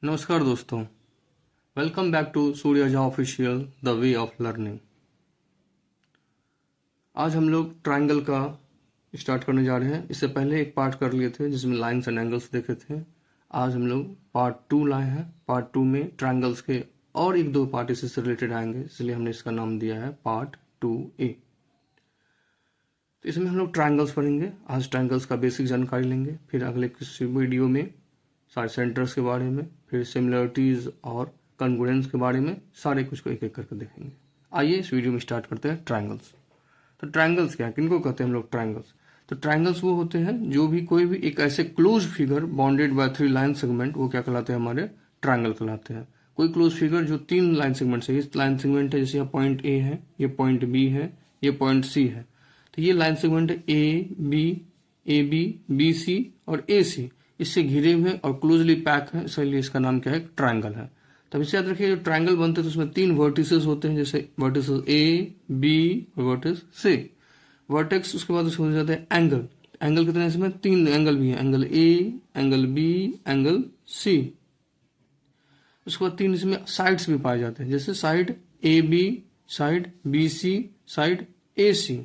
नमस्कार दोस्तों, welcome back to Suryaja official the way of learning. आज हम लोग ट्रायंगल का स्टार्ट करने जा रहे हैं। इससे पहले एक पार्ट कर लिए थे जिसमें लाइंस एंड एंगल्स देखे थे। आज हम लोग पार्ट 2 लाए हैं। पार्ट 2 में ट्रायंगल्स के और एक दो पार्ट इससे रिलेटेड आएंगे, इसलिए हमने इसका नाम दिया है पार्ट 2A। तो इसमें हम लोग ट्रायंगल्स पढ़ेंगे। आज ट्रायंगल्स का बेसिक जानकारी लेंगे, फिर अगले किसी वीडियो में सारे सेंटर्स के बारे में, फिर सिमिलरिटीज और कॉन्ग्रुएंस के बारे में सारे कुछ को एक एक करके देखेंगे। आइए इस वीडियो में स्टार्ट करते हैं ट्रायंगल्स। तो ट्रायंगल्स क्या है, किनको कहते हैं हम लोग ट्रायंगल्स? तो ट्रायंगल्स वो होते हैं जो भी कोई भी एक ऐसे close figure bounded by 3 line segment, वो क्या कहलाते हैं? हमारे ट्रायंगल कहलाते हैं। कोई क्लोज फिगर जो 3 लाइन सेगमेंट से, इस लाइन सेगमेंट है जैसे यहाँ पॉइंट ए है, ये पॉइंट बी है, ये पॉइंट सी है। तो ये लाइन सेगमेंट है ए बी बी सी और ए सी, इससे घिरे हुए और क्लोजली पैक है, इसलिए इसका नाम क्या है? ट्रायंगल है। तब इसे याद रखिए, जो ट्रायंगल बनते हैं तो उसमें 3 वर्टिसेस होते हैं, जैसे वर्टिसेस ए बी और वर्टिस सी। वर्टेक्स उसके बाद उसको हो जाते हैं एंगल। एंगल कितने? इसमें 3 एंगल भी है, angle A, angle B, angle C. उसके बाद 3 इसमें साइड्स भी पाए जाते हैं, जैसे side A B, side B C, side A C.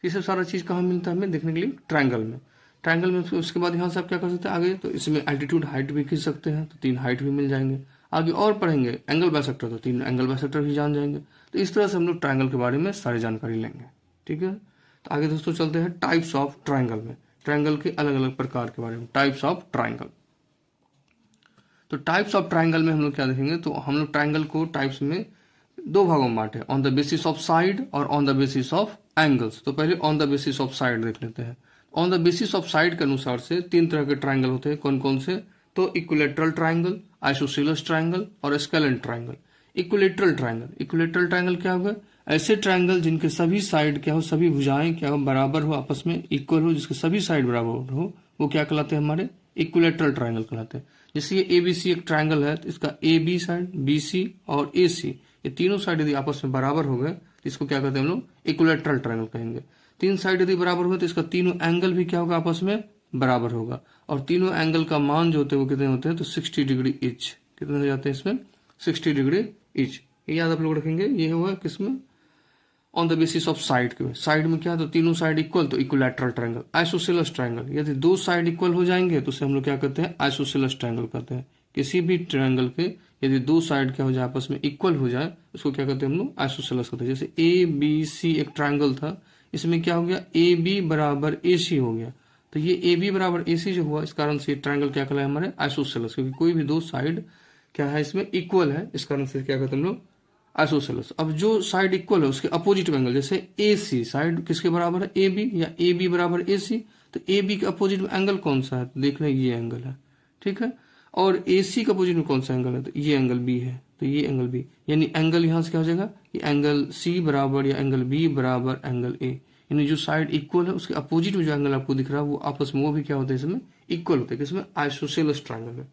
ये सब सारा चीज कहाँ मिलता है हमें देखने के लिए? ट्रायंगल में। ट्रायंगल में उसके बाद यहाँ से आप क्या कर सकते हैं आगे? तो इसमें एल्टीट्यूड हाइट भी खींच सकते हैं, तो 3 हाइट भी मिल जाएंगे। आगे और पढ़ेंगे एंगल बाइसेक्टर, तो 3 एंगल बाइसेक्टर भी जान जाएंगे। तो इस तरह से हम लोग ट्रायंगल के बारे में सारी जानकारी लेंगे। ठीक है, तो आगे दोस्तों चलते हैं टाइप्स ऑफ ट्रायंगल में। ट्रायंगल के अलग अलग प्रकार के बारे में, टाइप्स ऑफ ट्रायंगल। तो टाइप्स ऑफ ट्रायंगल में हम लोग क्या देखेंगे? तो हम लोग ट्रायंगल को टाइप्स में 2 भागों में बांटे, on the basis of side और on the basis of angles. तो पहले on the basis of side देख लेते हैं। On the basis of side के अनुसार से 3 तरह के ट्रायंगल होते हैं। कौन कौन से? तो इक्विलेटरल ट्रायंगल, आइसोसेलेस ट्रायंगल और scalene triangle. Equilateral triangle, equilateral triangle क्या होगा? ऐसे ट्रायंगल जिनके सभी साइड क्या हो, सभी भुजाएं क्या हो, बराबर हो, आपस में इक्वल हो, जिसके सभी साइड बराबर हो, वो क्या कहलाते हैं? हमारे इक्विलेटरल ट्रायंगल कहलाते हैं। जैसे ये एबीसी एक ट्रायंगल है, तो इसका A B side, B C और ए सी, ये तीनों साइड यदि आपस में बराबर हो गए तो इसको क्या कहते हैं हम लोग? इक्विलेटरल ट्रायंगल कहेंगे। 3 साइड यदि बराबर हो तो इसका तीनों एंगल भी क्या होगा? आपस में बराबर होगा। और तीनों एंगल का मान जो होते हैं वो कितने होते हैं? तो 60 डिग्री ईच। कितने हो जाते हैं इसमें? 60 डिग्री ईच। ये याद आप लोग रखेंगे। ये हुआ किसमें? On the basis of side के। साइड में क्या है? तो तीनों साइड इक्वल, तो इक्विलैटरल ट्रायंगल। आइसोसेलेस ट्रायंगल, यदि 2 साइड इक्वल हो जाएंगे तो उसे हम लोग क्या कहते हैं? आइसोसेलेस ट्रायंगल कहते हैं। किसी भी ट्रायंगल के यदि 2 साइड क्या हो जाए? आपस में इक्वल हो जाए, उसको क्या कहते हैं हम लोग? आइसोसेलेस कहते हैं। जैसे ए बी सी एक ट्रायंगल था, इसमें क्या हो गया? ए बी बराबर ए सी हो गया। तो ये ए बी बराबर ए सी जो हुआ, इस कारण से ट्रायंगल क्या कहलाया? हमारे आइसोसेलेस, क्योंकि कोई भी 2 साइड क्या है इसमें? इक्वल है, इस कारण से क्या कहते हैं हम लोग? आइसोसेलेस। अब जो साइड इक्वल है उसके अपोजिट एंगल, जैसे ए सी साइड किसके बराबर है? ए बी, या ए बी बराबर ए सी। तो ए बी के अपोजिट में एंगल कौन सा है? तो देख रहे हैं ये एंगल है। ठीक है, और ए सी के अपोजिट में कौन सा एंगल है? तो ये एंगल बी है, तो ये एंगल बी, यानी एंगल यहां से क्या हो जाएगा? ये एंगल सी बराबर या एंगल बी बराबर एंगल ए। यानी जो साइड इक्वल है उसके अपोजिट में जो एंगल आपको दिख रहा है वो आपस में वो भी क्या होता है? इसमें इक्वल होते हैं। किसमें? आइसोसेलेस ट्रायंगल में।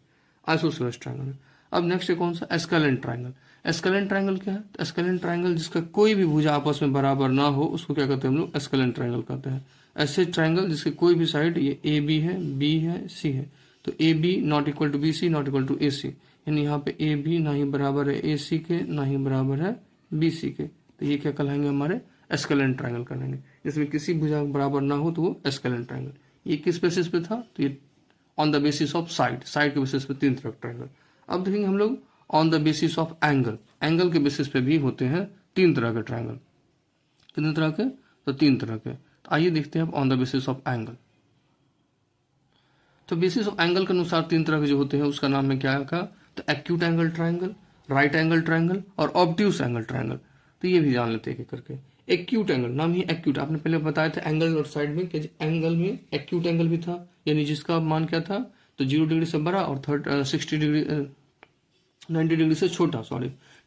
आइसोसेलेस ट्रायंगल में। अब नेक्स्ट है कौन सा? एस्केलेंट ट्रायंगल। एस्केलेंट ट्रायंगल क्या है? एस्केलेंट ट्रायंगल जिसका कोई भी भुजा आपस में बराबर ना हो उसको क्या कहते हैं हम लोग? एस्केलेंट ट्रायंगल कहते हैं। ऐसे ट्रायंगल जिसके कोई भी साइड, ये ए बी है, बी है, सी है, तो A B not equal to B C, not equal to A C, यानी यहाँ पे ए बी ना ही बराबर है ए सी के, ना ही बराबर है बी सी के, तो ये क्या कहलाएंगे? हमारे एस्केलेंट ट्रायंगल कहलाएंगे। जिसमें किसी भुजा बराबर ना हो तो वो एस्केलेंट ट्रायंगल। ये किस बेसिस पे था? तो ये on the basis of side, side के बेसिस पे 3 तरह का ट्रायंगल। अब देखेंगे हम लोग on the basis of angle. Angle के बेसिस पे भी होते हैं 3 तरह के ट्रायंगल। कितने तरह के? तो 3 तरह के। तो आइए देखते हैं अब on the basis of angle. तो बेसिस ऑफ एंगल के अनुसार 3 तरह के जो होते हैं उसका नाम है क्या का? तो acute angle triangle, right angle triangle और ऑब्ट्यूस एंगल ट्रायंगल। तो ये भी जान लेते हैं एक करके। एक्यूट एंगल, नाम ही एक्यूट, आपने पहले बताया था एंगल और साइड में कि एंगल में एक्यूट एंगल भी था, यानी जिसका मान क्या था? तो 0 डिग्री से बड़ा और 60 डिग्री 90 डिग्री से छोटा,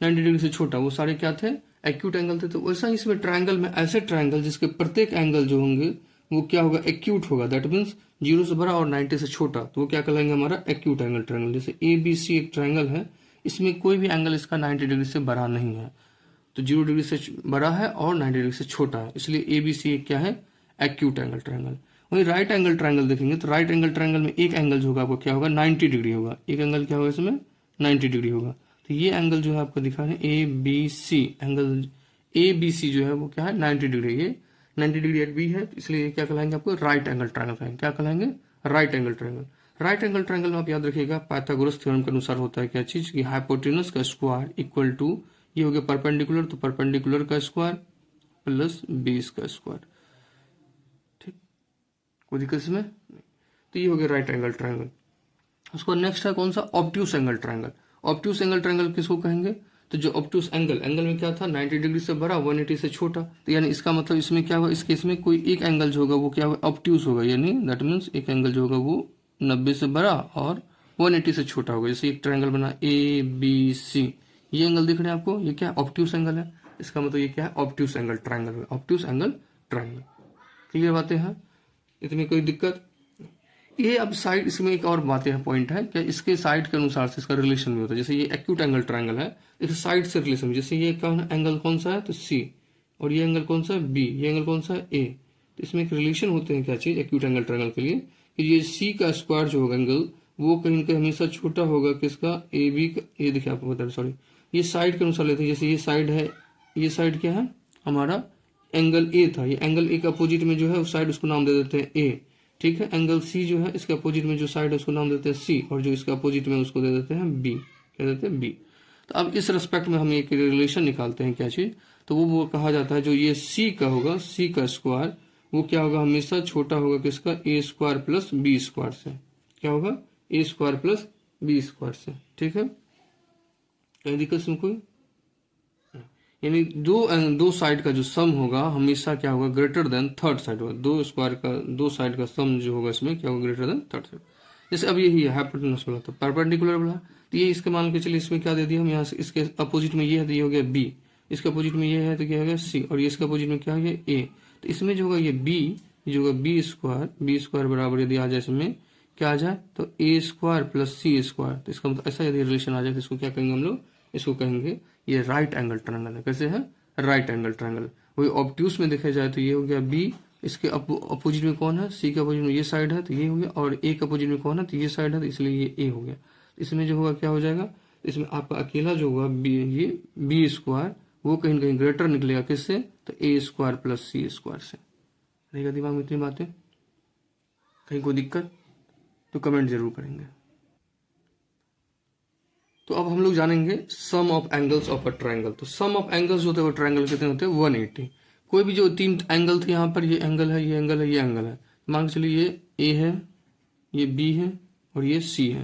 90 डिग्री से छोटा, वो सारे क्या थे? एक्यूट एंगल थे। तो वैसा ही इसमें ट्रायंगल में ऐसे ट्रायंगल जिसके प्रत्येक एंगल जो होंगे वो क्या होगा? एक्यूट होगा। दैट मीन्स 0 से बड़ा और 90 से छोटा, तो वो क्या कहलाएंगे? हमारा एक्यूट एंगल ट्रायंगल। जैसे ए बी सी एक ट्रायंगल है, इसमें कोई भी एंगल इसका 90 डिग्री से बड़ा नहीं है, तो 0 डिग्री से बड़ा है और 90 डिग्री से छोटा है, इसलिए ए बी सी क्या है? Acute angle triangle. वही राइट एंगल ट्रायंगल देखेंगे तो राइट एंगल ट्रायंगल में एक एंगल जो होगा वो क्या होगा? 90 डिग्री होगा। एक एंगल क्या होगा इसमें? 90 डिग्री होगा। तो ये एंगल जो है आपको दिखा रहे हैं A B C, angle A B C जो है वो क्या है 90 डिग्री। ये 90 डिग्री एट बी है, इसलिए ये क्या कहलाएंगे आपको राइट एंगल ट्रायंगल कहेंगे। क्या कहलाएंगे? Right angle triangle. Right angle triangle में आप याद रखिएगा पाइथागोरस थ्योरम के अनुसार होता है क्या चीज कि हाइपोटेनस का स्क्वायर इक्वल टू, ये हो गया परपेंडिकुलर, तो परपेंडिकुलर का स्क्वायर प्लस बेस का स्क्वायर। ठीक, कोई दिक्कत इसमें? तो ये हो गया राइट एंगल ट्रायंगल। उसको नेक्स्ट है कौन सा? Obtuse angle triangle. Obtuse angle triangle किसको कहेंगे? तो जो ऑब्ट्यूस एंगल, एंगल में क्या था 90 डिग्री से बड़ा 180 से छोटा, तो यानी इसका मतलब इसमें क्या होगा, इस केस में कोई एक एंगल जो होगा वो क्या होगा? ऑब्ट्यूस होगा, यानी दैट मीन्स एक एंगल जो होगा वो 90 से बड़ा और 180 से छोटा होगा। जैसे एक ट्रायंगल बना ए बी सी, ये एंगल दिख रहे हैं आपको, ये क्या है? ऑब्ट्यूस एंगल है। इसका मतलब ये क्या है? Obtuse angle triangle, obtuse angle triangle. Clear बातें हैं? इतनी कोई दिक्कत? ये अब साइड, इसमें एक और बातें है, पॉइंट है कि इसके साइड के अनुसार से इसका रिलेशन भी होता है। जैसे ये एक्यूट एंगल ट्रायंगल है, इस साइड से रिलेशन, जैसे ये एंगल कौन सा है? तो सी, और ये एंगल कौन सा है? बी, ये एंगल कौन सा है? ए। तो इसमें एक रिलेशन होते हैं क्या चीज एक्यूट एंगल ट्रायंगल के लिए, कि ये सी का स्क्वायर जो होगा एंगल, वो कहीं ना कहीं हमेशा छोटा होगा किसका? ए बी का। ये देखिए आपको बता रहे, सॉरी, ये साइड के अनुसार लेते हैं। जैसे ये साइड है, ये साइड क्या है हमारा? एंगल ए था, ये एंगल ए के अपोजिट में जो है उस साइड उसको नाम दे देते हैं ए। ठीक है, एंगल सी जो है इसके अपोजिट में जो साइड है उसको नाम देते हैं सी, और जो इसके अपोजिट में उसको दे देते हैं बी। क्या देते हैं? बी। तो अब इस रेस्पेक्ट में हम एक रिलेशन निकालते हैं क्या चीज, तो वो कहा जाता है जो ये सी का होगा, सी का स्क्वायर वो क्या होगा? हमेशा छोटा होगा किसका? ए स्क्वायर प्लस बी स्क्वायर से। क्या होगा? ए स्क्वायर प्लस बी स्क्वायर से। ठीक है, कहीं दिक्कत इसमें कोई? यानी दो साइड का जो सम होगा हमेशा क्या होगा? ग्रेटर देन थर्ड साइड होगा। दो स्क्वायर का, दो साइड का सम जो होगा इसमें क्या होगा? Greater than third side. जैसे अब यही है हाइपोटेनस बोला, तो परपेंडिकुलर बोला, तो ये इसके मान के चलिए इसमें क्या दे दिया हम यहाँ से, इसके अपोजिट में ये है तो ये हो गया बी, इसके अपोजिट में ये है तो क्या हो गया सी, और ये इसके अपोजिट में क्या हो गया ए। तो इसमें जो होगा ये बी, जो होगा बी स्क्वायर बराबर यदि आ जाए इसमें क्या आ जाए, तो ए स्क्वायर प्लस सी स्क्वायर। तो इसका मतलब ऐसा यदि रिलेशन आ जाए तो इसको क्या कहेंगे हम लोग? इसको कहेंगे ये राइट एंगल ट्रायंगल है। कैसे है? Right angle triangle. वही ऑब्ट्यूस में देखा जाए तो ये हो गया बी, इसके अपोजिट में कौन है? सी के अपोजिट में ये साइड है तो ये हो गया, और ए के अपोजिट में कौन है? तो ये साइड है, तो इसलिए ये ए हो गया। इसमें जो होगा क्या हो जाएगा? इसमें आपका अकेला जो होगा बी, ये बी स्क्वायर वो कहीं ना कहीं ग्रेटर निकलेगा किससे? तो ए स्क्वायर प्लस सी स्क्वायर से। रहेगा दिमाग में इतनी बातें? कहीं कोई दिक्कत तो कमेंट जरूर करेंगे। तो अब हम लोग जानेंगे sum of angles of a triangle. तो सम ऑफ एंगल्स होते हैं ट्रायंगल कितने होते हैं? 180। कोई भी जो तीन एंगल थे यहाँ पर, ये एंगल है, ये एंगल है, ये एंगल है, मान के चलिए ये ए है, ये बी है और ये सी है।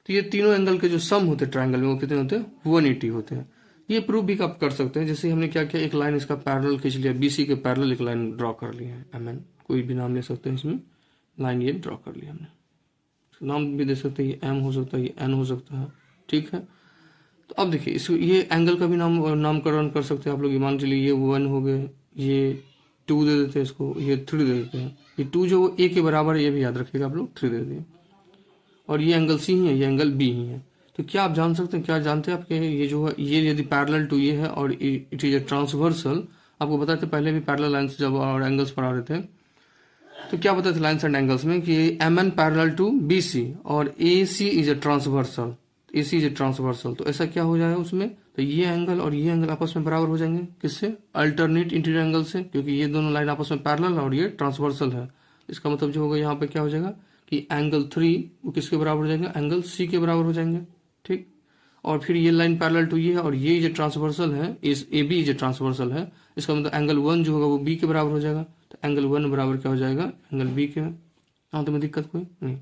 तो ये तीनों एंगल के जो सम होते हैं ट्रायंगल में वो कितने होते हैं? 180 होते हैं। ये प्रूफ भी आप कर सकते हैं। जैसे हमने क्या किया, एक लाइन इसका पैरेलल खींच लिया, बीसी के पैरेलल एक लाइन ड्रॉ कर ली है, एमएन, कोई भी नाम ले सकते हैं इसमें, लाइन ये ड्रॉ कर लिया हमने। नाम भी दे सकते हैं, ये एम हो सकता है, ये एन हो सकता है। ठीक है, तो अब देखिए इस ये एंगल का भी नामकरण कर सकते हैं आप लोग। मान चलिए ये 1 हो गए, ये 2 दे देते हैं इसको, ये 3 दे देते हैं। ये 2 जो वो ए के बराबर है ये भी याद रखिएगा आप लोग, 3 दे दिए। और ये एंगल सी ही है, ये एंगल बी ही है। तो क्या आप जान सकते हैं, क्या जानते हैं आपके, ये जो है ये यदि पैरेलल टू ये है और इट इज ए ट्रांसवर्सल, आपको बताते पहले भी पैरेलल लाइन्स जब और एंगल्स पढ़ा रहे थे तो क्या बताते लाइन्स एंड एंगल्स में कि M N parallel to B C और A C is a transversal, A C is a transversal. तो ऐसा क्या हो जाएगा उसमें, तो ये एंगल और ये एंगल आपस में बराबर हो जाएंगे किससे? अल्टरनेट इंटीरियर एंगल से, क्योंकि ये दोनों लाइन आपस में पैरेलल और ये ट्रांसवर्सल है। इसका मतलब जो होगा यहाँ पे क्या हो जाएगा कि एंगल 3 वो किसके बराबर हो जाएंगे? एंगल सी के बराबर हो जाएंगे। ठीक, और फिर ये लाइन पैरेलल टू ये है और ये जो ट्रांसवर्सल है, इस ए बी जो ट्रांसवर्सल है, इसका मतलब एंगल 1 जो होगा वो बी के बराबर हो जाएगा। तो एंगल 1 बराबर क्या हो जाएगा? एंगल बी के। हाँ, तो में दिक्कत कोई नहीं।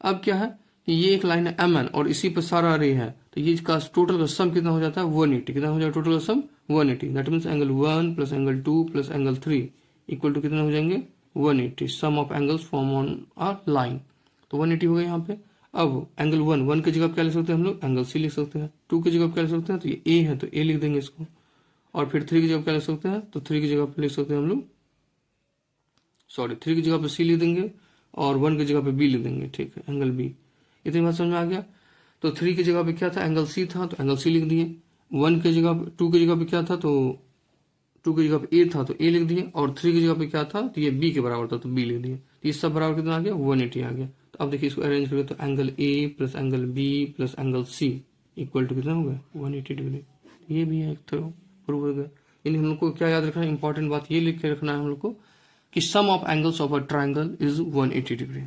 अब क्या है कि ये एक लाइन है एम एन और इसी पर सारा रे है, तो ये इसका टोटल का सम कितना हो जाता है? 180। कितना हो जाएगा टोटल का sum? 180। That means angle 1 plus angle 2 plus angle 3 equal to कितना हो जाएंगे? 180। Sum of angles form on a line. तो 180 हो गया यहाँ पे। अब एंगल 1 की जगह क्या लिख सकते हैं हम लोग? एंगल सी लिख सकते हैं। 2 की जगह क्या लिख सकते हैं? तो ये ए है तो ए लिख देंगे इसको। और फिर 3 की जगह क्या लिख सकते हैं? तो 3 की जगह पे लिख सकते हैं हम लोग, सॉरी 3 की जगह पे सी लिख देंगे और 1 की जगह पे बी लिख देंगे। ठीक है, एंगल बी। इतनी बात समझ में आ गया। तो 3 की जगह पे क्या था? एंगल सी था तो एंगल सी लिख दिए। 1 की जगह 2 की जगह पे क्या था? तो 2 की जगह पे ए था तो ए लिख दिए। और 3 की जगह पे क्या था? तो ये बी के बराबर था तो बी लिख दिए। तो ये सब बराबर कितना आ गया? 180 आ गया। तो अब देखिए इसको अरेंज करें तो angle A plus angle B plus angle C equal to कितना हो गया 180 डिग्री। ये भी है एक तो प्रूव हो गया। यानी हम लोग को क्या याद रखना है, इंपॉर्टेंट बात ये लिख के रखना है हम लोग को कि sum of angles of a triangle is 180 degree.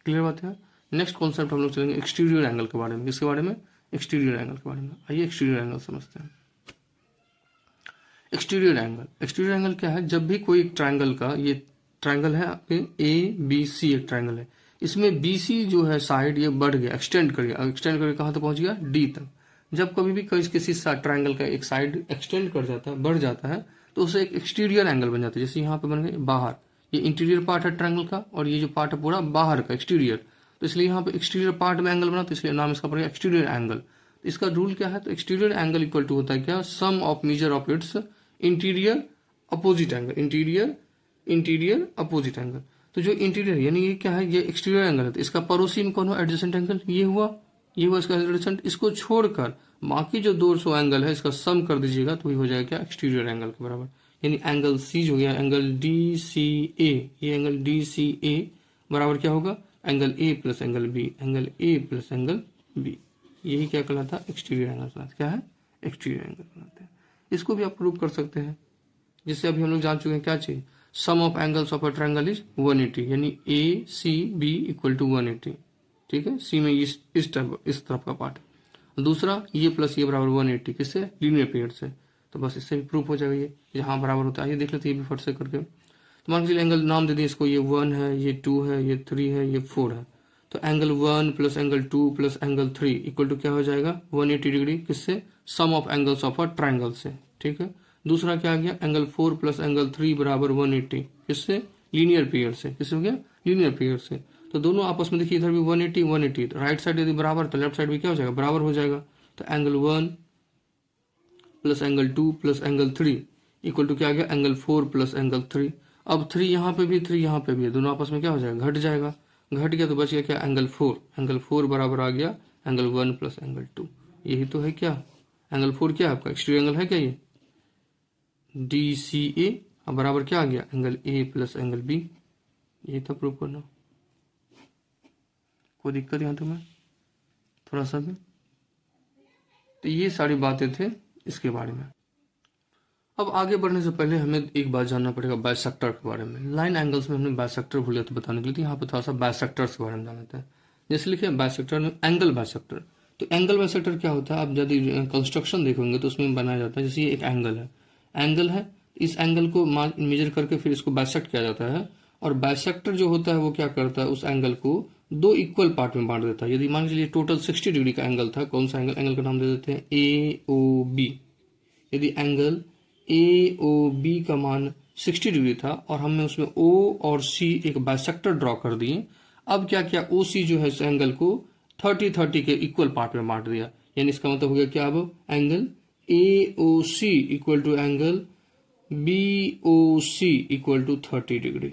Clear बात है। नेक्स्ट कॉन्सेप्ट हम लोग चलेंगे एक्सटीरियर एंगल के बारे में। किसके बारे में? एक्सटीरियर एंगल के बारे में। आइए एक्सटीरियर एंगल समझते हैं। एक्सटीरियर एंगल, एक्सटीरियर एंगल क्या है? जब भी कोई ट्राइंगल का, ये ट्राइंगल है आपके ABC एक ट्राइंगल है, इसमें BC जो है साइड ये बढ़ गया, एक्सटेंड कर गया। एक्सटेंड करके कहाँ तक पहुंच गया? D तक। जब कभी भी किसी ट्राइंगल का एक साइड एक्सटेंड कर जाता है, बढ़ जाता है, तो उसे एक एक्सटीरियर एंगल बन जाता है। जैसे यहाँ पे बन गए बाहर, ये इंटीरियर पार्ट है ट्राइंगल का और ये जो पार्ट है पूरा बाहर का एक्सटीरियर, तो इसलिए यहाँ पे एक्सटीरियर पार्ट में एंगल बना, तो इसलिए नाम इसका पड़ेगा एक्सटीरियर एंगल। तो इसका रूल क्या है? तो एक्सटीरियर एंगल इक्वल टू होता है क्या? Sum of measure of its interior opposite angle. Interior opposite angle. तो जो इंटीरियर यानी ये क्या है? ये एक्सटीरियर एंगल है, तो इसका पड़ोसी में कौन हुआ? Adjacent angle. ये हुआ इसका एडजेसेंट। इसको छोड़कर बाकी जो 200 एंगल है इसका सम कर दीजिएगा तो ये हो जाएगा क्या? एक्सटीरियर एंगल के बराबर। यानी एंगल सी जो गया एंगल DCA, ये एंगल DCA बराबर क्या होगा? Angle A plus angle B, angle A plus angle B। यही क्या कहलाता है? एक्सटीरियर एंगल कहलाता है। क्या है? एक्सटीरियर एंगल कहलाता है। इसको भी आप प्रूव कर सकते हैं, जिससे अभी हम लोग जान चुके हैं क्या चीज? Sum of angles of a triangle is 180, यानी ACB इक्वल टू 180। ठीक है, सी में इस तरफ का पार्ट। दूसरा ये प्लस ये बराबर 180, किससे? लीनियर पीरियड से। तो बस इससे भी प्रूफ हो जाएगा ये यहाँ बराबर होता है। ये देख लेते हैं ये भी फट से करके। तो मान लीजिए एंगल नाम दे दिए इसको, ये 1 है, ये 2 है, ये 3 है, ये 4 है। तो angle 1 plus angle 2 plus angle 3 equal to क्या हो जाएगा? 180 डिग्री। किससे? Sum of angles of a triangle से। ठीक है। दूसरा क्या आ गया? एंगल 4 प्लस एंगल 3 बराबर 180। किससे? लीनियर पीरियड से। किससे हो गया? लीनियर पीरियड से। तो दोनों आपस में देखिए, इधर भी 180 तो राइट साइड यदि बराबर तो लेफ्ट साइड भी क्या हो जाएगा? बराबर हो जाएगा। तो angle 1 plus angle 2 plus angle 3 equal to क्या आ गया? Angle 4 plus angle 3। अब 3 यहाँ पे भी 3 यहाँ पे भी है, दोनों आपस में क्या हो जाएगा? घट जाएगा। घट गया तो बच गया क्या? एंगल 4। एंगल 4 बराबर आ गया एंगल 1 प्लस एंगल 2। यही तो है क्या? एंगल 4 क्या है आपका? एक्सटीरियर एंगल है क्या ये? DCA। अब बराबर क्या आ गया? Angle A plus angle B। यही था प्रूव करना। कोई दिक्कत यहाँ तक में थोड़ा सा भी? तो ये सारी बातें थे इसके बारे में। अब आगे बढ़ने से पहले हमें एक बात जानना पड़ेगा बाइसेक्टर के बारे में। लाइन एंगल्स में हमने बाइसेक्टर भूले थे बताने के लिए, तो यहाँ पे थोड़ा सा बाइसेक्टर्स के बारे में जान लेते हैं। जैसे लिखे बाइसेक्टर में एंगल बाइसेक्टर। तो एंगल बाइसेक्टर क्या होता है? आप यदि कंस्ट्रक्शन देखेंगे तो उसमें बनाया जाता है। जैसे ये एक एंगल है, इस एंगल को मेजर करके फिर इसको बाइसेक्ट किया जाता है। और बाइसेक्टर जो होता है वो क्या करता है? उस एंगल को 2 इक्वल पार्ट में बांट देता है। यदि मान लीजिए टोटल 60 डिग्री का एंगल था, कौन सा एंगल? एंगल का नाम दे देते हैं AOB। यदि एंगल AOB का मान 60 डिग्री था और हमने उसमें O और C एक बाइसेक्टर ड्रॉ कर दिए। अब क्या किया? OC जो है इस एंगल को 30-30 के इक्वल पार्ट में बांट दिया। यानी इसका मतलब हो गया क्या? अब angle AOC equal to angle BOC equal to 30 degree.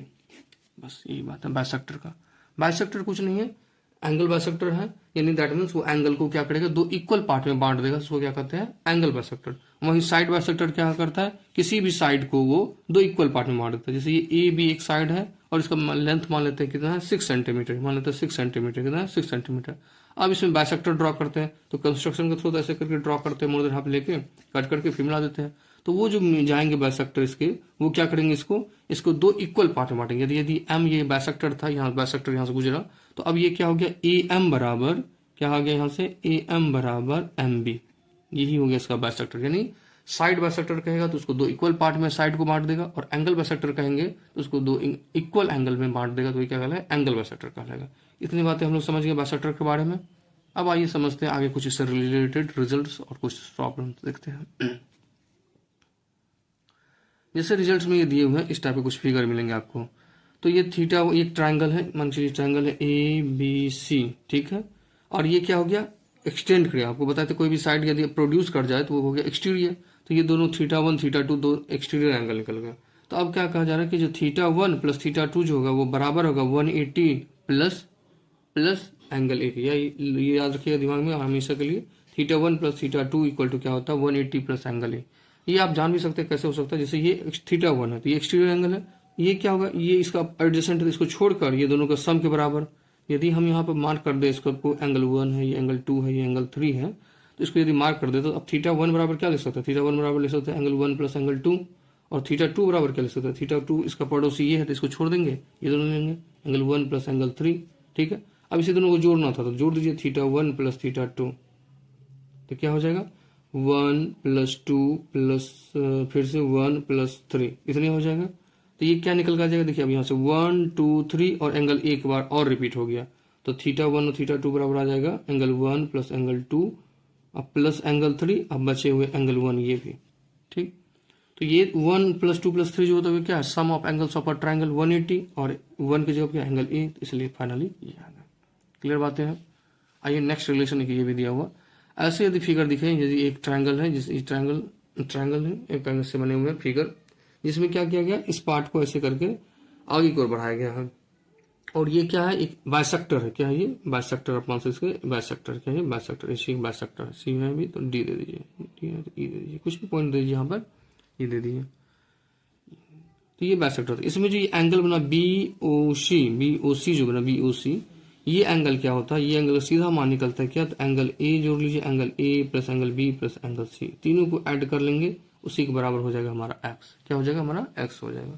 बस यही बात है बाइसेक्टर का। बाइसेक्टर कुछ नहीं है, एंगल बाइसेक्टर है। यानी दैट मीन्स वो एंगल को क्या करेगा? 2 इक्वल पार्ट में बांट देगा, उसको क्या कहते हैं? Angle bisector. वहीं साइड बाइसेक्टर क्या करता है? किसी भी साइड को वो 2 इक्वल पार्ट में बांट देता है। जैसे ये AB एक साइड है और इसका लेंथ मान लेते हैं कितना है? 6 सेंटीमीटर। मान लेते हैं 6 सेंटीमीटर। कितना है? 6 सेंटीमीटर। अब इसमें बाइसेक्टर ड्रॉ करते हैं, तो कंस्ट्रक्शन के थ्रू ऐसे करके ड्रॉ करते हैं, मोर देन हाफ लेके कट करके फिर मिला देते हैं। तो वो जो जाएंगे बाइसेक्टर इसके, वो क्या करेंगे? इसको 2 इक्वल पार्ट में बांटेंगे। यदि M ये बाइसेक्टर था, यहाँ बाइसेक्टर यहाँ से गुजरा, तो अब ये क्या हो गया? AM बराबर क्या आ गया? यहाँ से AM बराबर MB। यही हो गया इसका बाइसेक्टर। यानी साइड बाइसेक्टर कहेगा तो उसको 2 इक्वल पार्ट में साइड को बांट देगा, और एंगल बाइसेक्टर कहेंगे तो उसको 2 इक्वल एंगल में बांट देगा, तो ये क्या कहलाएगा? एंगल बाइसेक्टर कहलाएगा। इतनी बातें हम लोग समझ गए बाइसेक्टर के बारे में। अब आइए समझते हैं आगे कुछ इससे रिलेटेड रिजल्ट्स और कुछ प्रॉब्लम देखते हैं। जैसे रिजल्ट्स में ये दिए हुए हैं, इस टाइप के कुछ फिगर मिलेंगे आपको। तो ये थीटा एक ट्राइंगल है, मान लीजिए ट्राइंगल है ABC। ठीक है, और ये क्या हो गया? एक्सटेंड किया। आपको बताते कोई भी साइड यदि प्रोड्यूस कर जाए तो वो हो गया एक्सटीरियर। तो ये दोनों θ1 θ2 दो एक्सटीरियर एंगल निकल गए। तो अब क्या कहा जा रहा है कि जो θ1 प्लस θ2 जो होगा वो बराबर होगा 180 प्लस एंगल A। ये याद रखिएगा दिमाग में हमेशा के लिए। θ1 प्लस θ2 इक्वल टू क्या होता है? 180 प्लस एंगल A। ये आप जान भी सकते हैं कैसे हो सकता है। जैसे ये θ1 है तो ये एक्सटीरियर एंगल है, ये क्या होगा? ये इसका एडजेसेंट है, इसको छोड़कर ये दोनों का सम के बराबर। यदि हम यहाँ पर मार्क कर दे इसको एंगल 1 है, ये एंगल 2 है, ये एंगल 3 है, तो इसको यदि मार्क कर दे तो अब थीटा 1 बराबर क्या लिख सकते हैं, थीटा 1 बराबर लिख सकते हैं एंगल 1 प्लस एंगल 2, और थीटा 2 बराबर क्या लिख सकते हैं, थीटा 2 इसका पड़ोसी ये है तो इसको छोड़ देंगे, ये दोनों लेंगे एंगल 1 प्लस एंगल 3। ठीक है, अब इसे दोनों को जोड़ना था तो जोड़ दीजिए थीटा 1 प्लस थीटा 2, तो क्या हो जाएगा 1 प्लस 2 प्लस फिर से 1 प्लस 3, इतने हो जाएगा। तो ये क्या निकल कर आ जाएगा, देखिए अब यहाँ से 1 2 3 और एंगल एक बार और रिपीट हो गया, तो थीटा 1 और थीटा 2 बराबर आ जाएगा एंगल 1 प्लस एंगल 2 अब प्लस एंगल 3, अब बचे हुए एंगल 1 ये भी। ठीक, तो ये 1 प्लस 2 प्लस 3 जो होता है क्या है, sum of angles of a triangle 180, और 1 की जगह क्या एंगल ए, इसलिए फाइनली ये आ गया। क्लियर बातें हैं। आइए नेक्स्ट रिलेशन ये भी दिया हुआ। ऐसे यदि फिगर दिखे, यदि एक ट्रायंगल है, जिस ट्रायंगल है एक एंगल से बने हुए फिगर, जिसमें क्या किया गया, इस पार्ट को ऐसे करके आगे की ओर बढ़ाया गया है, और ये क्या है, एक बाइसेक्टर है। क्या है ये, बाइसेक्टर अपॉन से इसके बाइसेक्टर, क्या है बाइसेक्टर, इसी बाइसेक्टर है। सी है भी तो डी दे दीजिए, डी है तो ई दे दीजिए, कुछ भी पॉइंट दे दीजिए यहाँ पर, ये दे दीजिए। तो ये बाइसेक्टर, इसमें जो ये एंगल बना बी ओ सी जो बना BOC, ये एंगल क्या होता है, ये एंगल सीधा मान निकलता है क्या, तो एंगल ए जोड़ लीजिए, angle A plus angle B plus angle C, तीनों को ऐड कर लेंगे, उसी के बराबर हो जाएगा हमारा एक्स। क्या हो जाएगा, हमारा एक्स हो जाएगा।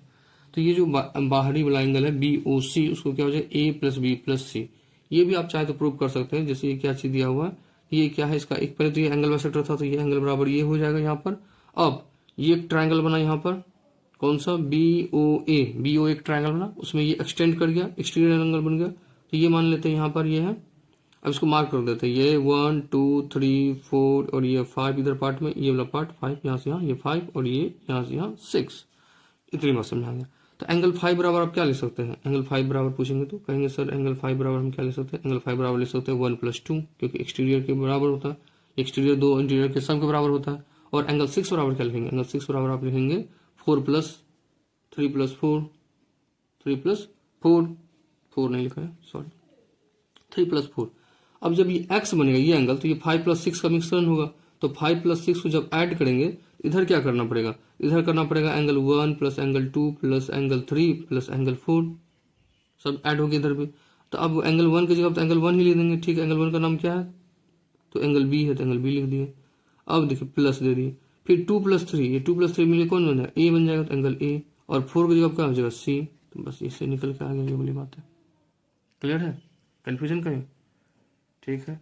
तो ये जो बाहरी वाला एंगल है BOC, उसको क्या हो जाएगा ए प्लस बी प्लस सी। ये भी आप चाहे तो प्रूव कर सकते हैं, जैसे ये क्या चीज दिया हुआ है, ये क्या है इसका, एक पहले तो ये एंगल बाइसेक्टर था, तो ये एंगल बराबर ये हो जाएगा यहाँ पर। अब ये एक ट्रायंगल बना यहाँ पर, कौन सा, BO एक ट्रायंगल बना, उसमें ये एक्सटेंड कर गया, एक्सटीरियर एंगल बन गया, तो ये मान लेते हैं यहाँ पर ये है। अब इसको मार्क कर देते हैं, ये 1 2 3 4 और ये 5 इधर पार्ट में, ये वाला पार्ट 5 यहाँ से यहाँ, ये 5 और ये यहाँ से यहाँ 6, इतनी बात समझ आ गया। तो एंगल 5 बराबर आप क्या लिख सकते हैं, एंगल 5 बराबर पूछेंगे तो कहेंगे सर एंगल 5 बराबर हम क्या लिख सकते हैं, एंगल 5 बराबर लिख सकते हैं 1 प्लस 2, क्योंकि एक्सटीरियर के बराबर होता है, एक्सटीरियर दो इंटीरियर के सम के बराबर होता है। और एंगल 6 बराबर क्या लिखेंगे, एंगल 6 बराबर आप लिखेंगे 4 प्लस 3 प्लस 4, 3 प्लस 4 नहीं लिखा है, सॉरी 3 प्लस 4। अब जब ये x बनेगा ये एंगल, तो ये 5 प्लस 6 का मिक्सचर होगा, तो 5 प्लस 6 को जब ऐड करेंगे, इधर क्या करना पड़ेगा, इधर करना पड़ेगा angle 1 plus angle 2 plus angle 3 plus angle 4, सब ऐड हो गया इधर भी। तो अब एंगल 1 की जगह तो एंगल 1 ही ले देंगे। ठीक है, एंगल 1 का नाम क्या है, तो एंगल B है, तो एंगल B लिख दिए। अब देखिए प्लस दे दिए, फिर 2 प्लस 3, ये 2 प्लस 3 मिले कौन बन जाएगा, A बन जाएगा, तो एंगल A, और 4 की जगह क्या हो जाएगा C, तो बस इससे निकल के आ गया, ये वाली बात है। क्लियर है, कंफ्यूजन कहीं। ठीक है,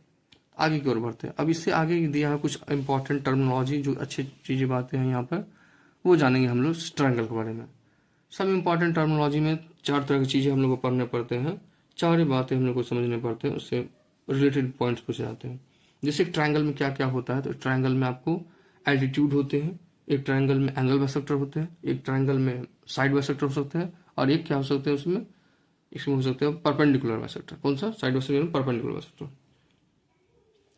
आगे की ओर बढ़ते हैं। अब इससे आगे दिया है कुछ इंपॉर्टेंट टर्मिनोलॉजी, जो अच्छी चीजें बातें हैं यहाँ पर, वो जानेंगे हम लोग ट्रायंगल के बारे में। सब इंपॉर्टेंट टर्मिनोलॉजी में 4 तरह की चीजें हम लोग को पढ़ने पड़ते हैं, 4 ही बातें हम लोग को समझने पड़ते हैं, उससे रिलेटेड पॉइंट्स पूछे जाते हैं। जैसे ट्रायंगल में क्या क्या होता है, तो ट्रायंगल में आपको एल्टीट्यूड होते हैं, एक ट्रायंगल में एंगल बाइसेक्टर होते हैं, एक ट्रायंगल में साइड बाइसेक्टर हो सकते हैं, और एक क्या हो सकते हैं इसमें हो सकते हैं परपेंडिकुलर बाइसेक्टर। कौन सा, साइड बाइसेक्टर, परपेंडिकुलर बाइसेक्टर।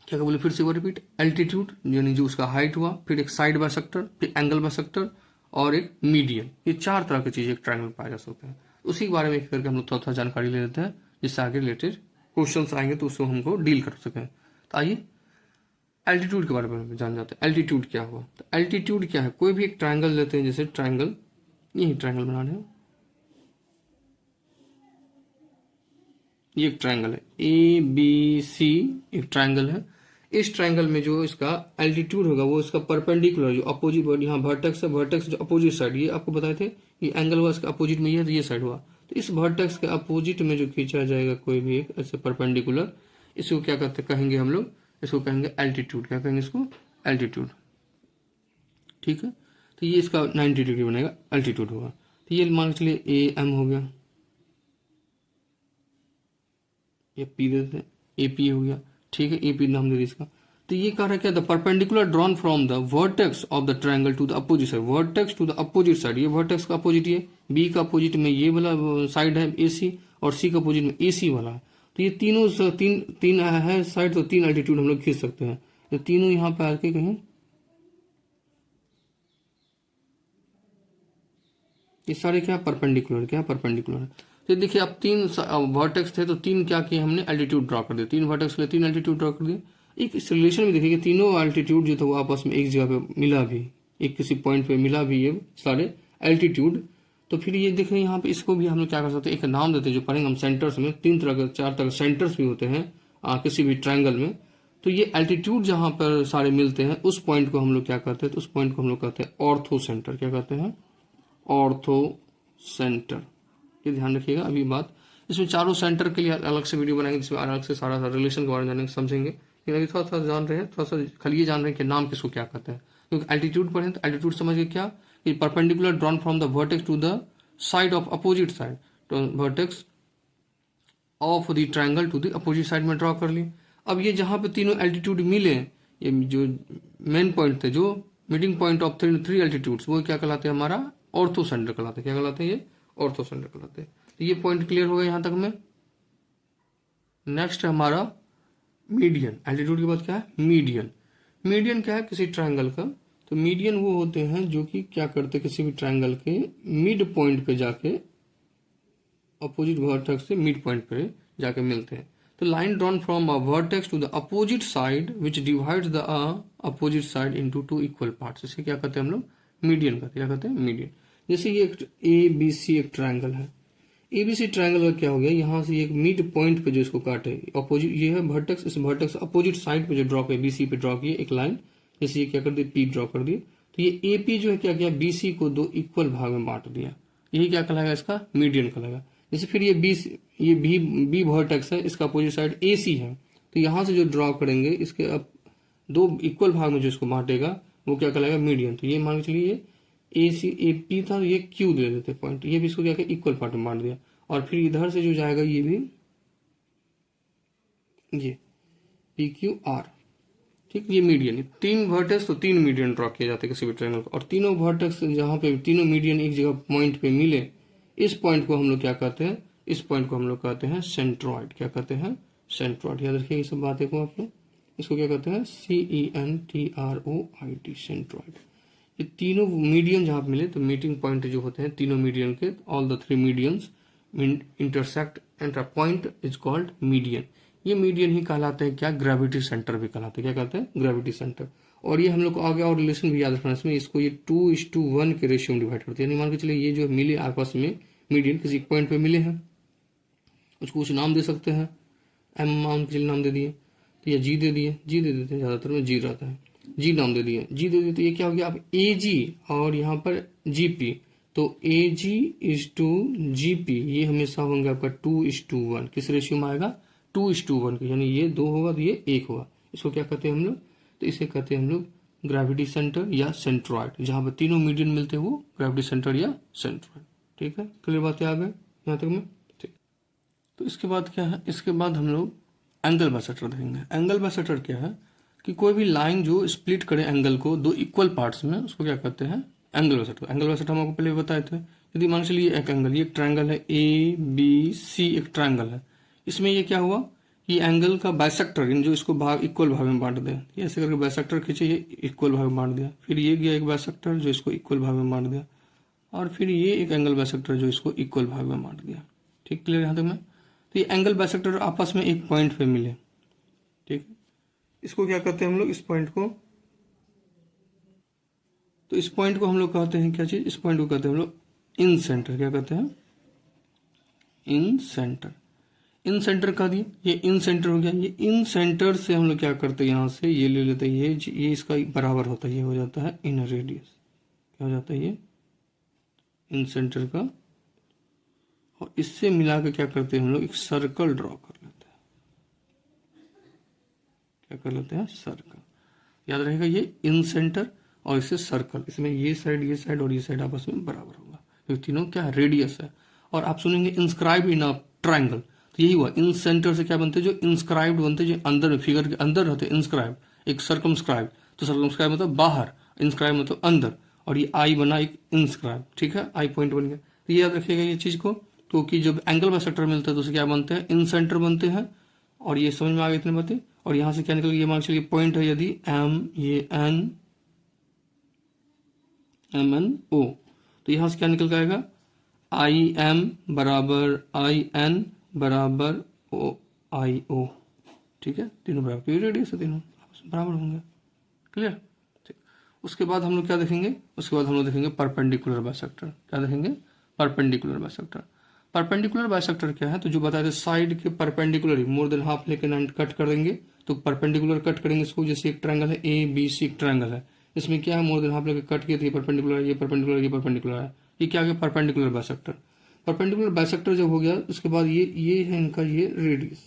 क्या बोले फिर से वो रिपीट, एल्टीट्यूड यानी जो उसका हाइट हुआ, फिर एक साइड बाइसेक्टर, फिर एंगल बाइसेक्टर, और एक मीडियन। ये 4 तरह की चीजें एक ट्रायंगल पाए जा सकते हैं। उसी के बारे में एक करके हम लोग थोड़ा जानकारी ले लेते हैं, जिससे आगे रिलेटेड क्वेश्चन आएंगे तो उसको हमको डील कर सकें। तो आइए एल्टीट्यूड के बारे में जान जाते हैं। एल्टीट्यूड क्या हुआ, तो एल्टीट्यूड क्या है, कोई भी एक ट्रायंगल लेते हैं, जैसे ट्रायंगल, यही ट्रायंगल बना रहे हैं, ये एक ट्रायंगल है ABC, एक ट्रायंगल है। इस ट्रायंगल में जो इसका एल्टीट्यूड होगा वो इसका परपेंडिकुलर, जो अपोजिट, यहाँ वर्टेक्स है, वर्टेक्स जो अपोजिट साइड, ये आपको बताए थे, ये एंगल हुआ इसका अपोजिट में, ये साइड हुआ, तो इस वर्टेक्स के अपोजिट में जो खींचा जाएगा कोई भी एक ऐसे परपेंडिकुलर, इसको क्या कहते कहेंगे हम लोग, इसको कहेंगे एल्टीट्यूड। क्या कहेंगे इसको, एल्टीट्यूड। ठीक है, तो ये इसका 90 डिग्री बनेगा, एल्टीट्यूड होगा। तो ये मान के चलिए AM हो गया, ये P दे देते हैं, AP हो गया। ठीक है, AP नाम दे दिया इसका। तो ये कह रहा है क्या, the perpendicular drawn from the vertex of the triangle to the opposite side, vertex to the opposite side, ये वर्टेक्स का अपोजिट, ये B का अपोजिट में ये वाला साइड है AC, और C का अपोजिट में AC वाला है। तो ये तीनों तीन है साइड, तो 3 एल्टीट्यूड हम लोग खींच सकते हैं। तो तीनों यहाँ पे आके कहीं, ये सारे क्या परपेंडिकुलर, क्या परपेंडिकुलर है। तो देखिए अब 3 वर्टेक्स थे, तो 3 क्या किए हमने, एल्टीट्यूड ड्रॉ कर दिए, 3 वर्टेक्स के लिए 3 एल्टीट्यूड ड्रॉ कर दिए। एक इस रिलेशन में देखिए कि तीनों एल्टीट्यूड जो था वो आपस में एक जगह पे मिला भी, एक किसी पॉइंट पे मिला भी, ये सारे एल्टीट्यूड। तो फिर ये देखें यहाँ पे, इसको भी हम लोग क्या कर सकते हैं, एक नाम देते हैं जो पढ़ेंगे हम सेंटर्स में, 3 तरह के 4 तरह के सेंटर्स भी होते हैं किसी भी ट्रायंगल में। तो ये एल्टीट्यूड जहां पर सारे मिलते हैं उस पॉइंट को हम लोग क्या कहते हैं, तो उस पॉइंट को हम लोग कहते हैं ऑर्थो सेंटर। क्या कहते हैं? Ortho centre. ये ध्यान रखिएगा। अभी बात इसमें चारों सेंटर के लिए अलग से वीडियो बनाएंगे, जिसमें अलग से सारा रिलेशन के बारे में जानेंगे, समझेंगे। लेकिन अभी थोड़ा थोड़ा जान रहे हैं, थोड़ा सा खाली ये जान रहे हैं कि नाम किसको क्या कहते हैं। क्योंकि एल्टीट्यूड पढ़े तो एल्टीट्यूड समझ के क्या कि perpendicular drawn from the vertex to the side of opposite side, तो vertex of the triangle to the opposite side में ड्रॉ कर ली। अब ये जहां पे तीनों एल्टीट्यूड मिले, ये जो मेन पॉइंट थे, जो meeting point of three altitudes, वो क्या कहलाते हैं? हमारा ऑर्थो सेंटर कहलाते हैं। क्या कहलाते हैं? ये ऑर्थो सेंटर कहलाते हैं। तो ये पॉइंट क्लियर हो गया यहां तक में। नेक्स्ट है हमारा मीडियन। एल्टीट्यूड के बाद क्या है? मीडियन। मीडियन क्या है? किसी ट्रायंगल का। तो मीडियन वो होते हैं जो कि क्या करते हैं, किसी भी ट्रायंगल के मिड पॉइंट पे जाके अपोजिट वर्टेक्स से मिड पॉइंट पे जाके मिलते हैं। तो line drawn from a vertex to the opposite side which divides the opposite side into two equal parts, इसे क्या कहते हैं हम लोग? मीडियन कहते हैं। क्या कहते हैं? मीडियन। जैसे ये ए बी सी एक ट्रायंगल है। एबीसी ट्रायंगल का क्या हो गया, यहाँ से एक मिड पॉइंट पे जो इसको काटे अपोजिट, ये है वर्टेक्स, इस वर्टेक्स अपोजिट साइड पे जो ड्रॉ किया बीसी पे ड्रॉ किया एक लाइन, जैसे ये क्या कर दिया पी ड्रॉ कर दिया। तो ये एपी जो है क्या किया, बीसी को दो इक्वल भाग में बांट दिया। यही क्या कहलाएगा? इसका मीडियन कहलाएगा। जैसे फिर ये ये बी वर्टेक्स है, इसका अपोजिट साइड एसी है, तो यहाँ से जो ड्रॉ करेंगे इसके अब दो इक्वल भाग में जो इसको बांटेगा वो क्या कहलाएगा? मीडियन। तो ये मान के चलिए ए सी ए पी था, ये क्यू दे देते पॉइंट, ये भी इसको क्या किया? इक्वल पार्ट में बांट दिया। और फिर इधर से जो जाएगा ये भी ये पी क्यू आर, ठीक, ये मीडियन। तीन वर्टेक्स तो तीन मीडियन ड्रॉ किए जाते हैं किसी भी ट्रायंगल को। और तीनों वर्टेक्स जहां पे तीनों मीडियन एक जगह पॉइंट पे मिले, इस पॉइंट को हम लोग क्या कहते हैं? इस पॉइंट को हम लोग कहते हैं सेंट्रॉइड। क्या कहते हैं? सेंट्रॉइड। याद रखिए ये सब बातें को आप लोग। इसको क्या कहते हैं? CENTROID, centroid. ये तीनों मीडियन जहां पे मिले, तो मीटिंग पॉइंट जो होते हैं तीनों मीडियन के, all the three medians intersect and a point is called median. ये मीडियन ही कहलाते हैं क्या? ग्रेविटी सेंटर भी कहलाते हैं। क्या कहते हैं? Gravity centre. और ये हम लोग को आगे और रिलेशन भी याद रखना इसमें, इसको ये 2:1 के रेशियो में डिवाइड करते हैं। यानी मान के चलिए ये जो मिले आपस में मीडियन किसी पॉइंट पे मिले हैं, उसको कुछ नाम दे सकते हैं। एम मान के चलिए नाम दे दिए, तो ये जी दे दिए, जी दे देते हैं, ज्यादातर में जी रहता है, जी नाम दे दिए, जी दे दिए। तो ये क्या हो गया? अब ए जी और यहाँ पर जीपी, तो ए जी इज टू जी पी, ये हमेशा होंगे आपका 2:1। किस रेशियो में आएगा? 2:1 के। यानी ये 2 होगा तो ये 1 होगा। इसको क्या कहते हैं हम लोग? तो इसे कहते हैं हम लोग ग्रेविटी सेंटर या सेंट्रॉइड। जहां पर तीनों मीडियन मिलते हैं वो ग्रेविटी सेंटर या सेंट्रॉइड। ठीक है, क्लियर बातें आ गए यहाँ तक में? ठीक। तो इसके बाद क्या है? इसके बाद हम लोग एंगल बाइसेक्टर देखेंगे। एंगल बाइसेक्टर क्या है कि कोई भी लाइन जो स्प्लिट करे एंगल को दो इक्वल पार्ट्स में, उसको क्या कहते हैं? Angle bisector. एंगल बाइसेक्टर हम आपको पहले बताए थे। यदि मान चलिए एक एंगल, ये एक ट्रायंगल है ए बी सी, एक ट्रायंगल है, इसमें ये क्या हुआ, ये एंगल का बाइसेक्टर, जो इसको भाग इक्वल भाग में बांट दे, ये ऐसे करके बाइसेक्टर खींचे, ये इक्वल भाग में बांट दिया। फिर ये गया एक बाइसेक्टर जो इसको इक्वल भाग में बांट दिया, और फिर ये एक एंगल बाइसेक्टर जो इसको इक्वल भाग में बांट दिया। ठीक, क्लियर यहाँ तक में? तो ये एंगल बाइसेक्टर आपस में एक पॉइंट पे मिले। ठीक, इसको क्या कहते हैं हम लोग? इस पॉइंट को, तो इस पॉइंट को हम लोग कहते हैं क्या चीज? इस पॉइंट को कहते हैं हम लोग इन सेंटर। क्या कहते हैं? इन सेंटर। इन सेंटर कह दिए, ये इन सेंटर हो गया। ये इन सेंटर से हम लोग क्या करते हैं? यहाँ से ये ले लेते हैं, ये इसका बराबर होता है, ये हो जाता है इन रेडियस। क्या हो जाता है? ये इन सेंटर का। और इससे मिला के क्या करते हैं हम लोग? एक सर्कल ड्रॉ कर लेते हैं। क्या कर लेते हैं? सर्कल। याद रहेगा ये इन सेंटर और इससे सर्कल, इसमें ये साइड और ये साइड आपस में बराबर होगा, क्योंकि तीनों क्या है? रेडियस है। और आप सुनेंगे इंस्क्राइब इन अ ट्रायंगल, तो यही हुआ। इन सेंटर से क्या बनते हैं? जो इंस्क्राइब्ड बनते हैं, जो अंदर में फिगर के अंदर रहते हैं, इंस्क्राइब। एक सर्कमस्क्राइब, तो सर्कमस्क्राइब मतलब बाहर, इंस्क्राइब मतलब अंदर, और ये आई बना एक इंस्क्राइब। ठीक है, आई पॉइंट बन गया। तो ये याद रखिएगा ये चीज को, क्योंकि जब एंगल बाइसेक्टर मिलता है तो उसे क्या बनते हैं? इन सेंटर बनते हैं। और ये समझ में आ गए इतने बातें? और यहां से क्या निकल गया? मान चलिए पॉइंट है यदि एम, ये एन, एम एन ओ, तो यहां से क्या निकल जाएगा? आई एम बराबर आई एन बराबर ओ आई ओ। ठीक है, तीनों बराबर, क्योंकि रेडियस है, तीनों बराबर होंगे। क्लियर? ठीक। उसके बाद हम लोग क्या देखेंगे? उसके बाद हम लोग देखेंगे परपेंडिकुलर बाइसेक्टर। क्या देखेंगे? Perpendicular bisector. परपेंडिकुलर बाइसेक्टर क्या है, तो जो बताए थे साइड के परपेंडिकुलर मोर देन हाफ लेके कट कर देंगे, तो परपेंडिकुलर कट करेंगे इसको। जैसे एक ट्रायंगल है ए बी सी, एक ट्रायंगल है, इसमें क्या है मोर देन हाफ लेके कट किए थे, परपेंडिकुलर, ये परपेंडिकुलर, ये परपेंडिकुलर है, ये क्या है परपेंडिकुलर बाइसेक्टर। परपेंडिकुलर बाइसेक्टर जब हो गया उसके बाद ये है इनका ये रेडियस,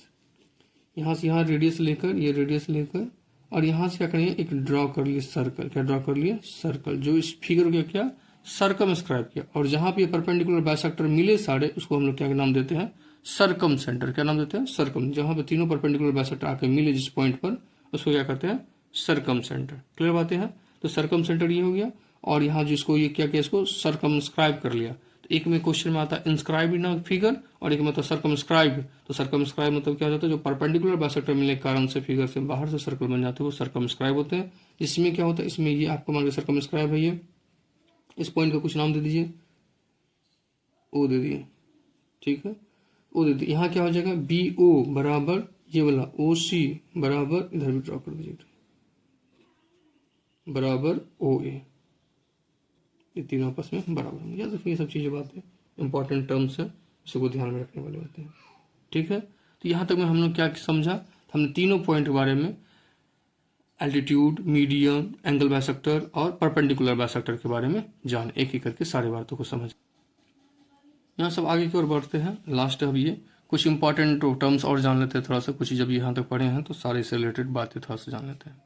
यहाँ से यहाँ रेडियस लेकर, ये रेडियस लेकर, और यहाँ से क्या करेंगे एक ड्रॉ कर लिए सर्कल। क्या ड्रॉ कर लिया सर्कल, जो इस फिगर को क्या सर्कमस्क्राइब किया। और जहां पे परपेंडिकुलर बाइसेक्टर मिले सारे, उसको हम लोग क्या नाम देते हैं सर्कम सेंटर। क्या नाम देते हैं सर्कम। जहां पे तीनों परपेंडिकुलर बाइसेक्टर आके मिले जिस पॉइंट पर, उसको क्या कहते हैं सर्कम सेंटर। क्लियर बातें हैं। तो सर्कम सेंटर ये हो गया। और यहाँ जिसको ये क्या किया, इसको सर्कमस्क्राइब कर लिया। तो एक में क्वेश्चन में आता है इंस्क्राइब इन फिगर, और एक में आता है सर्कमस्क्राइब। तो सर्कमस्क्राइब मतलब क्या हो जाता है, जो परपेंडिकुलर बाइसेक्टर मिलने के कारण से फिगर से बाहर से सर्कल बन जाते हैं, वो सर्कमस्क्राइब होते हैं। इसमें क्या होता है, इसमें ये आपको मान लो सर्कमस्क्राइब है, ये इस पॉइंट का कुछ नाम दे दीजिए, ओ दे दिए, ठीक है, ओ दे दिए। यहाँ क्या हो जाएगा बी ओ बराबर ये वाला ओ सी बराबर, इधर भी ड्रॉ कर दीजिए, बराबर ओ ए। ये तीनों आपस में बराबर होंगे। याद रखिए ये सब चीज़ें बातें इंपॉर्टेंट टर्म्स है, इसको ध्यान में रखने वाली बातें हैं, ठीक है। तो यहाँ तक में हम लोग क्या समझा, हमने तीनों पॉइंट के बारे में, एल्टीट्यूड, मीडियन, एंगल बाइसेक्टर और परपेंडिकुलर बाइसेक्टर के बारे में जान, एक एक करके सारी बातों को समझ। यहाँ सब आगे की ओर बढ़ते हैं। लास्ट अब ये कुछ इंपॉर्टेंट टर्म्स और जान लेते हैं थोड़ा सा, कुछ जब यहाँ तक पढ़े हैं तो सारे इससे रिलेटेड बातें थोड़ा सा जान लेते हैं।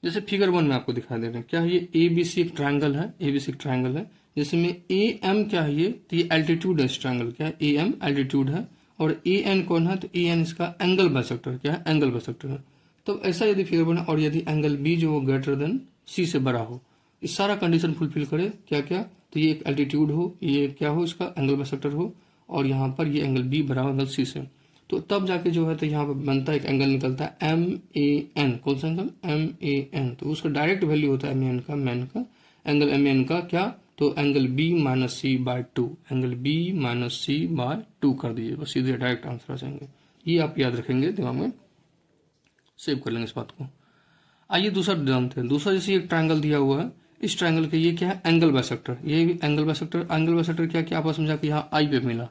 जैसे फिगर 1 में आपको दिखाई दे रहे हैं, क्या है ये ए बी सी एक ट्रायंगल है, ए बी सी एक ट्रायंगल है, जिसमें ए एम क्या है ये, तो ये एल्टीट्यूड है इस ट्रायंगल, क्या है ए एम एल्टीट्यूड है, और ए एन कौन है, तो ए एन इसका एंगल बाइसेक्टर, क्या है एंगल बाइसेक्टर है। तो ऐसा यदि फिगर बना और यदि एंगल बी जो ग्रेटर देन सी से बड़ा हो, इस सारा कंडीशन फुलफिल करे, क्या क्या, तो ये एक एल्टीट्यूड हो, ये क्या हो इसका एंगल बाइसेक्टर हो, और यहाँ पर ये एंगल बी बराबर एंगल सी से, तो तब जाके जो है तो यहाँ पर बनता है एक एंगल निकलता है एम ए एन। कौन सा एंगल, एम ए एन। तो उसका डायरेक्ट वैल्यू होता है एम ए एन का, मैन का एंगल एम ए एन का क्या, तो एंगल बी माइनस सी बाय 2, एंगल बी माइनस सी बाय 2 कर दीजिए, बस सीधे डायरेक्ट आंसर आ जाएंगे। ये आप याद रखेंगे, दिमाग में सेव कर लेंगे इस बात को। आइए दूसरा जानते हैं। दूसरा जैसे एक ट्रायंगल दिया हुआ है, इस ट्रायंगल के ये क्या है एंगल बाइसेक्टर, ये भी एंगल बाइसेक्टर। एंगल बाइसेक्टर क्या क्या आपस में जाकर यहाँ आई पे मिला,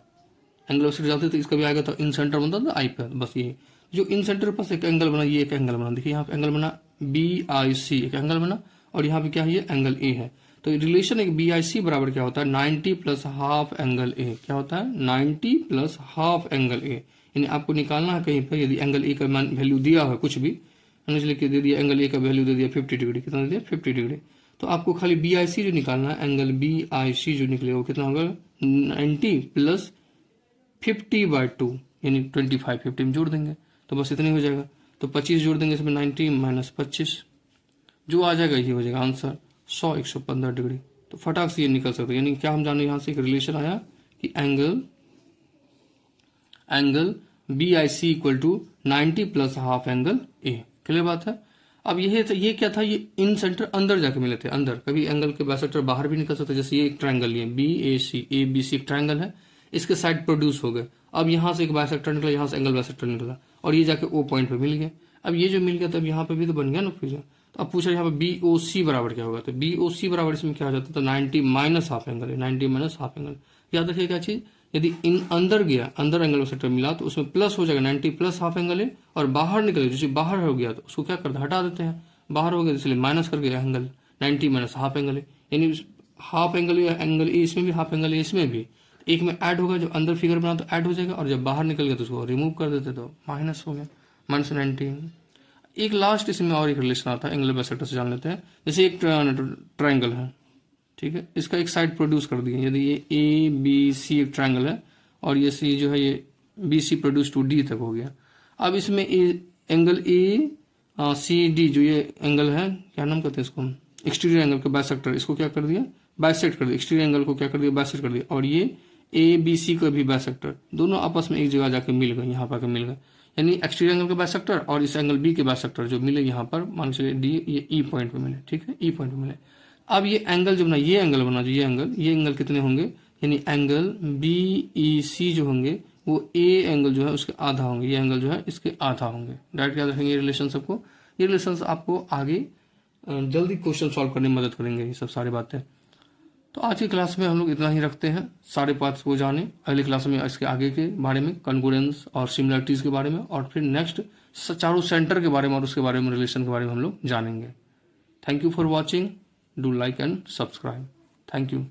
एंगल बाइसेक्टर जाते तो इसका भी आएगा, तो इन सेंटर बनता था आई पे, बस ये जो इन सेंटर पास एक एंगल बना, ये एक एंगल बना, देखिए यहाँ पे एंगल बना बी आई सी, एक एंगल बना, और यहाँ पे क्या है ये एंगल ए है। तो रिलेशन एक बी आई सी बराबर क्या होता है 90 प्लस हाफ एंगल ए, क्या होता है 90 प्लस हाफ एंगल ए। यानी आपको निकालना है कहीं पर, यदि एंगल ए का वैल्यू दिया है कुछ भी, लिख दे दिया एंगल ए का वैल्यू दे दिया 50 डिग्री, कितना दे दिया 50 डिग्री, तो आपको खाली बी आई सी जो निकालना है, एंगल बी आई सी जो निकलेगा वो कितना होगा 90 प्लस 50/2 यानी 25, 50 में जोड़ देंगे तो बस इतने हो जाएगा। तो 25 जोड़ देंगे इसमें 90 माइनस 25 जो आ जाएगा ये हो जाएगा आंसर 100 115 डिग्री। तो फटाक से ये निकल सकता है। यानी क्या हम जाने यहाँ से एक रिलेशन आया कि angle B I C equal to 90 plus half angle A. Clear बात है। अब ये क्या था, ये इन सेंटर अंदर जाके मिले थे अंदर, कभी एंगल के बाइसेक्टर बाहर भी निकल सकते। जैसे ये एक ट्रायंगल लिए बी ए बी सी एक ट्रायंगल है, इसके साइड प्रोड्यूस हो गए। अब यहाँ से एक बाइसेक्टर निकला, यहाँ से एंगल बाइसेक्टर निकला, और ये जाके ओ पॉइंट पे मिल गया। अब ये जो मिल गया तब यहाँ पे भी तो बन गया ना फिर। तो अब पूछा यहाँ पे बी ओ सी बराबर क्या होगा, तो बी ओ सी बराबर इसमें क्या हो जाता है, तो 90 माइनस हाफ एंगल है, 90 माइनस हाफ एंगल। याद रखिए क्या चीज, यदि इन अंदर गया, अंदर एंगल बाइसेक्टर मिला तो उसमें प्लस हो जाएगा 90 प्लस हाफ एंगल है, और बाहर निकले जैसे बाहर हो गया तो उसको क्या करते हटा देते हैं, बाहर हो गया इसलिए माइनस कर गया एंगल 90 माइनस हाफ एंगल है। यानी हाफ एंगल एंगल ए इसमें भी, हाफ एंगल ए इसमें भी, एक में ऐड होगा, जो अंदर फिगर बना तो ऐड हो जाएगा, और जब बाहर निकल गया तो उसको रिमूव कर देते तो माइनस हो गया, माइनस 90। एक लास्ट इसमें और एक रिलेशन आता है एंगल बाइसेक्टर से, जान लेते हैं। जैसे एक ट्रायंगल है, ठीक है, इसका एक साइड प्रोड्यूस कर दिए, यदि ये ए बी सी एक ट्रायंगल है और ये सी जो है ये B C produce to D तक हो गया। अब इसमें एंगल ए सी डी जो ये एंगल है, क्या नाम कहते हैं इसको, एक्सटीरियर एंगल का बाइसेक्टर, इसको क्या कर दिया बाइसेक्ट कर दिया, एक्सटीरियर एंगल को क्या कर दिया बाइसेक्ट कर दिया, और ये ए बी सी का भी बाइसेक्टर, दोनों आपस में एक जगह जाके मिल गए, यहाँ पर मिल गए। यानी एक्सटीरियर एंगल का बाइसेक्टर और इस एंगल बी के बाइसेक्टर जो मिले यहाँ पर, मान चलिए डी, ये ई पॉइंट पे मिले, ठीक है, ई पॉइंट पे मिले। अब ये एंगल जो बना, ये एंगल बना जो ये एंगल कितने होंगे, यानी एंगल बी ई सी जो होंगे वो ए एंगल जो है उसके आधा होंगे, ये एंगल जो है इसके आधा होंगे। डायरेक्ट याद रखेंगे ये रिलेशन सबको, ये रिलेशन आपको आगे जल्दी क्वेश्चन सॉल्व करने में मदद करेंगे ये सब सारी बातें। तो आज की क्लास में हम लोग इतना ही रखते हैं, सारे पार्ट्स को जाने। अगली क्लास में इसके आगे के बारे में, कॉन्ग्रुएंस और सिमिलरिटीज के बारे में, और फिर नेक्स्ट चारों सेंटर के बारे में और उसके बारे में, रिलेशन के बारे में हम लोग जानेंगे। Thank you for watching, do like and subscribe. Thank you.